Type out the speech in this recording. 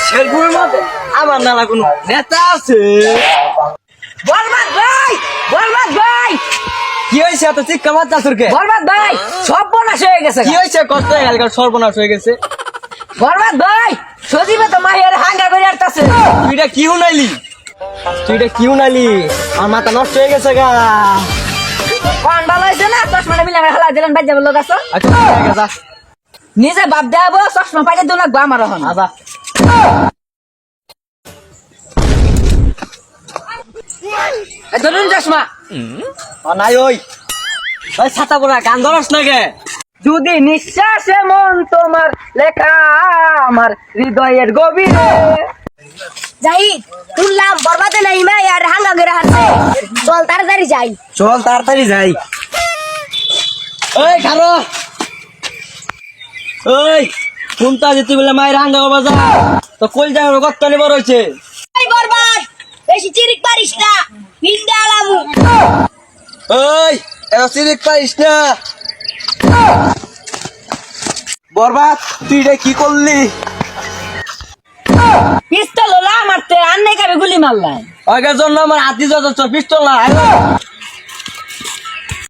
শেরপুরের মধ্যে আমার নানা কোনো নেতা আছে? বরবাদ ভাই, বরবাদ ভাই, কি হয়েছে এত চিৎকার মারতাছুর কে? বরবাদ ভাই, সর্বনাশ হয়ে গেছে। কি হয়েছে কত এলাকার সর্বনাশ হয়ে গেছে? বরবাদ ভাই, সজীবে তো মাহিয়ার হাঙ্গা করে আসতেছে। তুই এটা কি উনাইলি? আমার মাথা নষ্ট হয়ে গেছে গা। কোন ভালো হয়েছে না? চশমাটা মিলে আমার হালা দিলেন বাজ্যা বললো গাছ। আচ্ছা ঠিক আছে, যা। নিজে বাপ দেবো, চশমা পাইলে দু লাগবো আমার এখন। আচ্ছা ধরুন চশমা। নাই ওই ছাতা পড়া গান ধরস না কে? যদি নিঃশ্বাসে মন তোমার লেখা আমার হৃদয়ের গভীরে। জাহিদ শুনলাম বরবাদে নাই মা আর হাঙ্গা করে হাঁটছে, চল তাড়াতাড়ি যাই। চল তাড়াতাড়ি যাই। ওই খারো, ওই কোনটা যেতে বলে মায়ের হাঙ্গা বাবা যা তো কই যাবে কত নিবার হয়েছে? এই বরবাদ বেশি চিরিক পারিস না, হিন্দে আলামু। ওই এত সিরিক পারিস না। বরবাদ তুই এটা কি করলি? পিস্তল হলো মারতে, আর নেই কাবে গুলি মারলাম। আগের জন্য আমার হাতি যত পিস্তল না